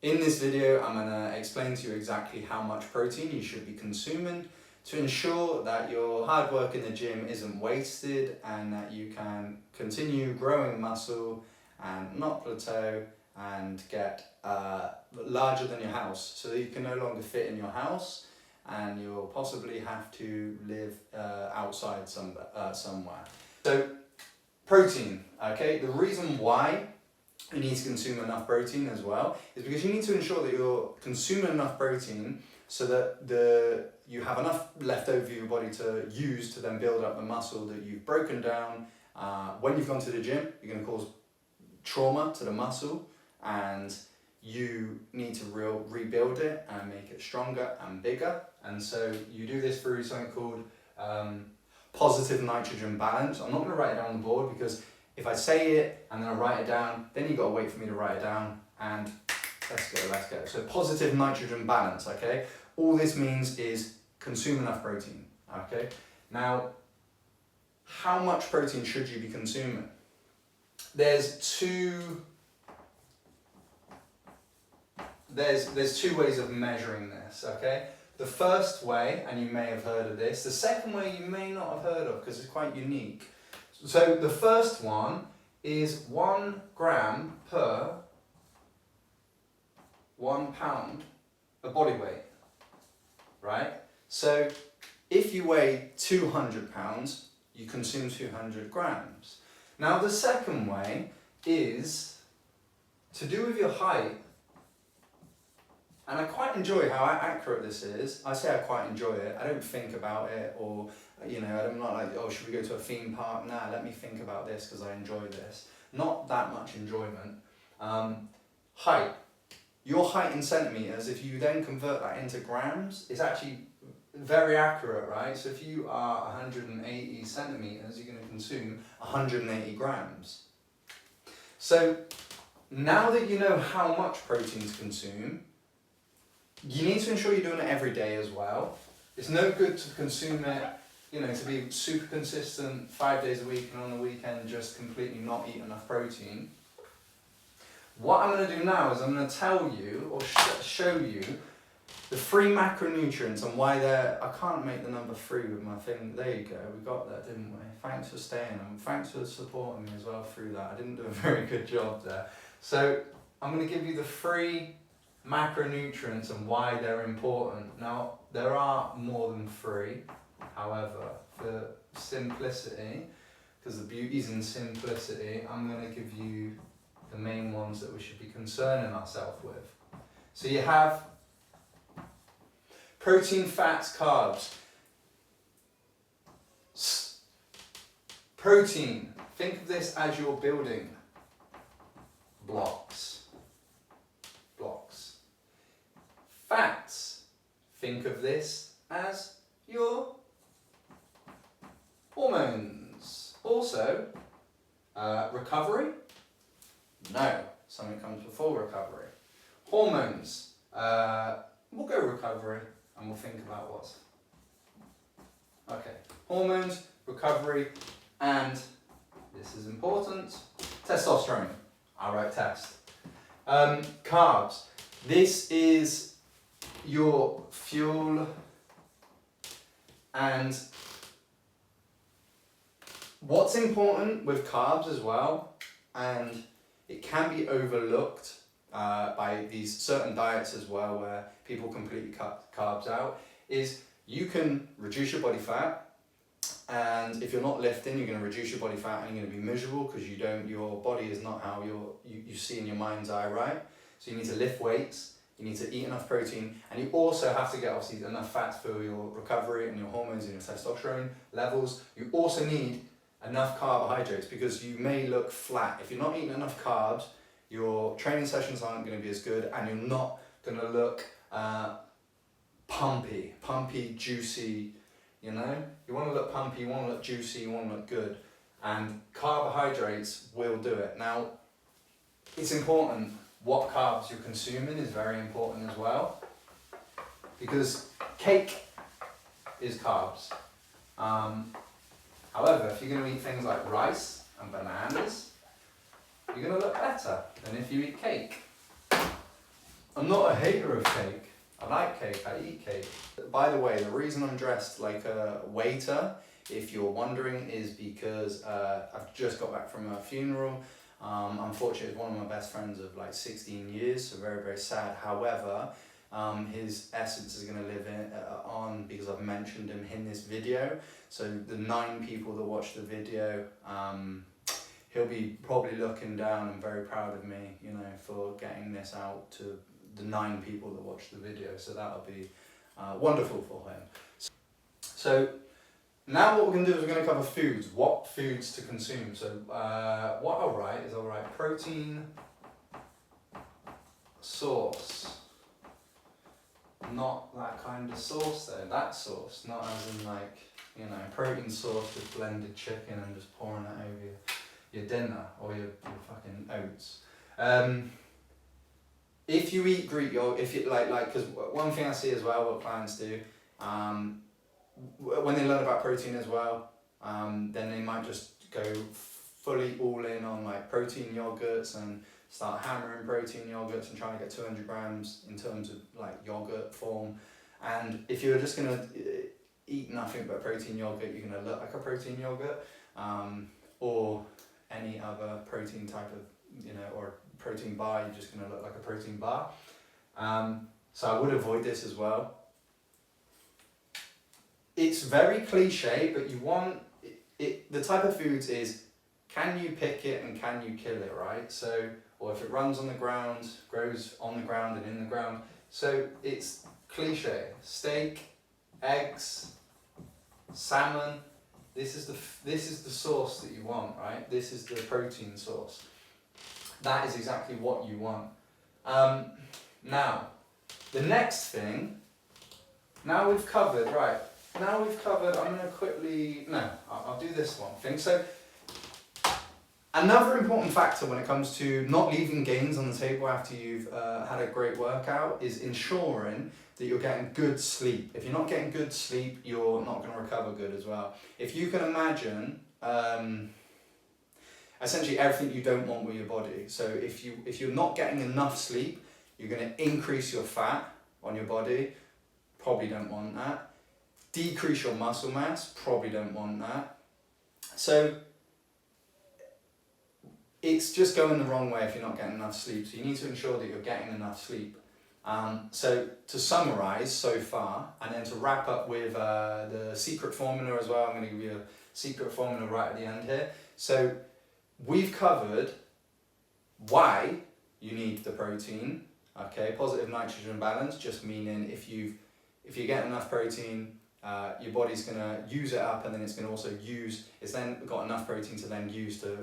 In this video, I'm going to explain to you exactly how much protein you should be consuming to ensure that your hard work in the gym isn't wasted and that you can continue growing muscle and not plateau and get larger than your house, so that you can no longer fit in your house and you'll possibly have to live outside somewhere. So protein, okay, the reason why you need to consume enough protein as well is because you need to ensure that you're consuming enough protein so that you have enough left over your body to use to then build up the muscle that you've broken down. When you've gone to the gym, you're going to cause trauma to the muscle and you need to rebuild it and make it stronger and bigger. And so you do this through something called positive nitrogen balance. I'm not going to write it down on the board because if I say it and then I write it down, then you've got to wait for me to write it down, and let's go. So positive nitrogen balance, okay? All this means is consume enough protein, okay? Now, how much protein should you be consuming? There's two ways of measuring this, okay? The first way, and you may have heard of this, the second way you may not have heard of because it's quite unique. So the first one is 1 gram per 1 pound of body weight, right? So if you weigh 200 pounds, you consume 200 grams. Now the second way is to do with your height, and I quite enjoy how accurate this is. I say I quite enjoy it. I don't think about it, or I'm not like, oh, should we go to a theme park? Nah, let me think about this because I enjoy this. Not that much enjoyment. Height. Your height in centimeters, if you then convert that into grams, is actually very accurate, right? So if you are 180 centimeters, you're going to consume 180 grams. So now that you know how much protein to consume, you need to ensure you're doing it every day as well. It's no good to consume it, to be super consistent 5 days a week and on the weekend just completely not eat enough protein. What I'm going to do now is I'm going to tell you or show you the 3 macronutrients and why they're... I can't make the number 3 with my thing. There you go, we got that, didn't we? Thanks for staying and thanks for supporting me as well through that. I didn't do a very good job there. So I'm going to give you the 3 macronutrients and why they're important. Now, there are more than 3, however, for simplicity, because the beauty's in simplicity, I'm going to give you the main ones that we should be concerning ourselves with. So you have protein, fats, carbs. Protein, think of this as your building blocks. Fats, think of this as your hormones. Also, recovery? No, something comes before recovery. Hormones, we'll go recovery and we'll think about what's... Okay, hormones, recovery, and this is important, testosterone. All right, test. Carbs, this is your fuel, and what's important with carbs as well, and it can be overlooked by these certain diets as well where people completely cut carbs out, is you can reduce your body fat, and if you're not lifting, you're going to reduce your body fat and you're going to be miserable because your body is not how you see in your mind's eye, right? So you need to lift weights, you need to eat enough protein, and you also have to get obviously enough fats for your recovery and your hormones and your testosterone levels. You also need enough carbohydrates because you may look flat. If you're not eating enough carbs, your training sessions aren't going to be as good and you're not going to look pumpy, juicy, You want to look pumpy, you want to look juicy, you want to look good. And carbohydrates will do it. Now, it's important. What carbs you're consuming is very important as well, because cake is carbs. However, if you're going to eat things like rice and bananas, you're going to look better than if you eat cake. I'm not a hater of cake. I like cake, I eat cake. By the way, the reason I'm dressed like a waiter, if you're wondering, is because I've just got back from a funeral. Unfortunately, it's one of my best friends of like 16 years, so very, very sad. However, his essence is going to live on because I've mentioned him in this video. So the 9 people that watch the video, he'll be probably looking down and very proud of me, you know, for getting this out to the 9 people that watch the video. So that'll be wonderful for him. So now what we're going to do is we're going to cover foods, what foods to consume. So what I'll write is I'll write protein source. Not that kind of sauce though, that sauce, not as in like, you know, protein sauce with blended chicken and just pouring it over your dinner or your fucking oats. If you eat Greek yogurt, if you like, because one thing I see as well, what clients do, when they learn about protein as well, then they might just go fully all in on like protein yogurts and start hammering protein yogurts and trying to get 200 grams in terms of like yogurt form. And if you're just gonna eat nothing but protein yogurt, you're gonna look like a protein yogurt, or any other protein type of, you know, or protein bar, you're just gonna look like a protein bar. So I would avoid this as well. It's very cliche, but you want it. The type of foods is, can you pick it and can you kill it, right? So, or if it runs on the ground, grows on the ground and in the ground. So it's cliche. Steak, eggs, salmon. This is the source that you want, right? This is the protein source. That is exactly what you want. Now, the next thing. Now we've covered, right? Now we've covered. I'm gonna quickly. No, I'll do this one thing. So. Another important factor when it comes to not leaving gains on the table after you've had a great workout is ensuring that you're getting good sleep. If you're not getting good sleep, you're not going to recover good as well. If you can imagine, essentially everything you don't want with your body. So if you're not getting enough sleep, you're going to increase your fat on your body. Probably don't want that. Decrease your muscle mass. Probably don't want that. So it's just going the wrong way if you're not getting enough sleep. So you need to ensure that you're getting enough sleep. So to summarize so far, and then to wrap up with the secret formula as well, I'm going to give you a secret formula right at the end here. So we've covered why you need the protein. Okay, positive nitrogen balance, just meaning if you're getting enough protein, your body's going to use it up, and then it's going to also it's then got enough protein to then use to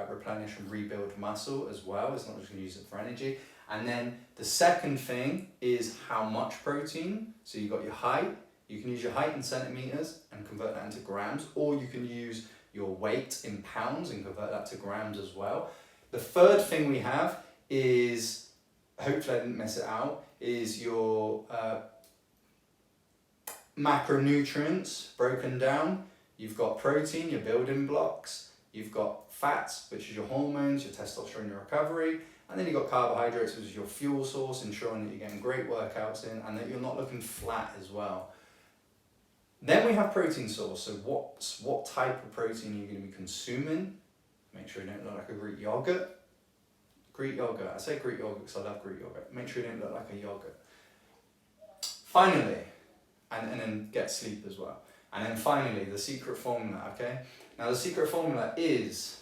replenish and rebuild muscle as well. It's not just going to use it for energy. And then the second thing is how much protein. So you've got your height. You can use your height in centimeters and convert that into grams, or you can use your weight in pounds and convert that to grams as well. The third thing we have is, hopefully I didn't miss it out, is your macronutrients broken down. You've got protein, your building blocks. You've got fats, which is your hormones, your testosterone, your recovery. And then you've got carbohydrates, which is your fuel source, ensuring that you're getting great workouts in and that you're not looking flat as well. Then we have protein source. So what type of protein are you going to be consuming? Make sure you don't look like a Greek yogurt. Greek yogurt. I say Greek yogurt because I love Greek yogurt. Make sure you don't look like a yogurt. Finally, and then get sleep as well. And then finally, the secret formula, okay? Now the secret formula is,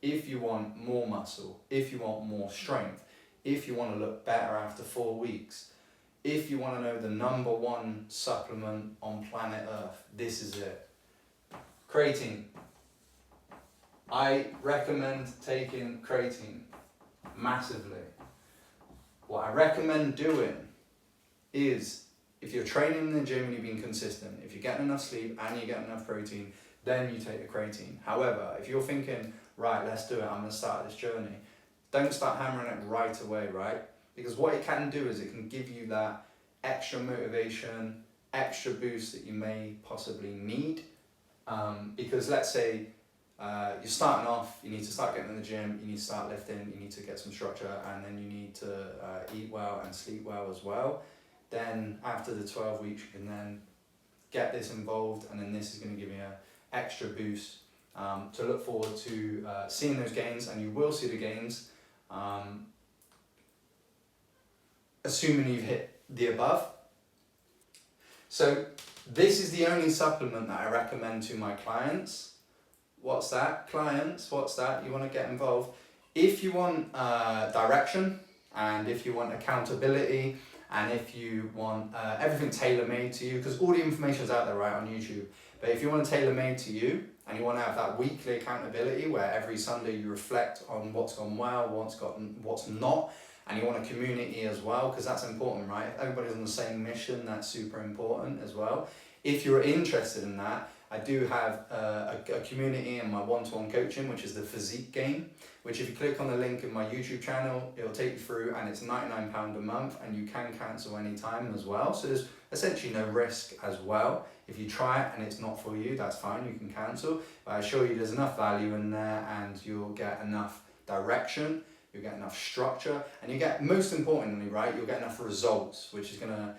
if you want more muscle, if you want more strength, if you want to look better after 4 weeks, if you want to know the #1 supplement on planet Earth, this is it. Creatine. I recommend taking creatine massively. What I recommend doing is, if you're training in the gym and you're being consistent, if you're getting enough sleep and you're getting enough protein, then you take the creatine. However, if you're thinking, right, let's do it, I'm going to start this journey, don't start hammering it right away, right? Because what it can do is it can give you that extra motivation, extra boost that you may possibly need. Because let's say you're starting off, you need to start getting in the gym, you need to start lifting, you need to get some structure, and then you need to eat well and sleep well as well. Then after the 12 weeks, you can then get this involved, and then this is going to give you an extra boost to look forward to seeing those gains, and you will see the gains, assuming you've hit the above. So this is the only supplement that I recommend to my clients. What's that? Clients, what's that? You want to get involved. If you want direction, and if you want accountability, and if you want everything tailor-made to you, because all the information is out there right on YouTube, but if you want to tailor-made to you, and you want to have that weekly accountability where every Sunday you reflect on what's gone well, what's not, and you want a community as well, because that's important, right? If everybody's on the same mission, that's super important as well. If you're interested in that, I do have a community in my one-to-one coaching, which is the Physique Game, which if you click on the link in my YouTube channel, it'll take you through, and it's £99 a month, and you can cancel anytime as well. So there's essentially no risk as well. If you try it and it's not for you, that's fine, you can cancel. But I assure you there's enough value in there, and you'll get enough direction, you'll get enough structure, and you get, most importantly, right, you'll get enough results, which is gonna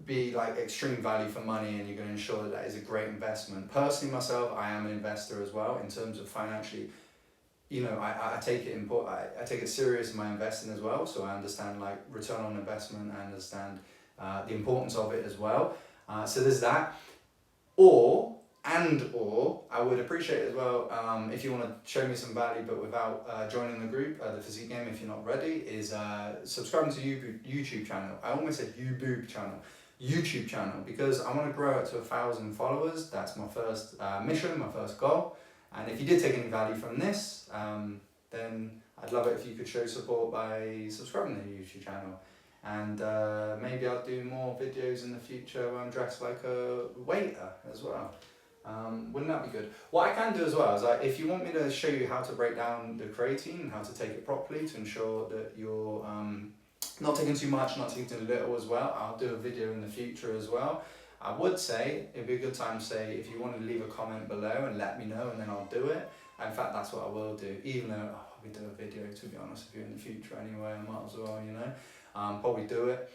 be like extreme value for money, and you're going to ensure that that is a great investment. Personally, myself, I am an investor as well in terms of financially. You know, I take it I take it serious in my investing as well. So I understand like return on investment. I understand the importance of it as well. So there's that. Or I would appreciate as well if you want to show me some value, but without joining the group, the Physique Game, if you're not ready, is subscribing to YouTube channel. I almost said YouTube channel, because I want to grow it to 1,000 followers. That's my first mission, my first goal. And if you did take any value from this, then I'd love it if you could show support by subscribing to the YouTube channel. And maybe I'll do more videos in the future where I'm dressed like a waiter as well. Wouldn't that be good? What I can do as well is, if you want me to show you how to break down the creatine, how to take it properly to ensure that you're not taking too much, not taking too little as well, I'll do a video in the future as well. I would say it'd be a good time to say, if you want to leave a comment below and let me know, and then I'll do it. In fact, that's what I will do, even though I'll probably do a video, to be honest with you, in the future anyway. I might as well, you know, probably do it.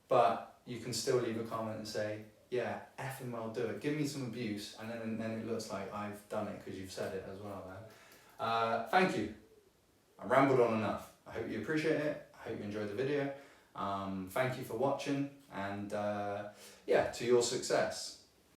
But you can still leave a comment and say, yeah, effing well, do it. Give me some abuse, and then it looks like I've done it because you've said it as well, man. Thank you. I rambled on enough. I hope you appreciate it. I hope you enjoyed the video. Thank you for watching, and yeah, to your success.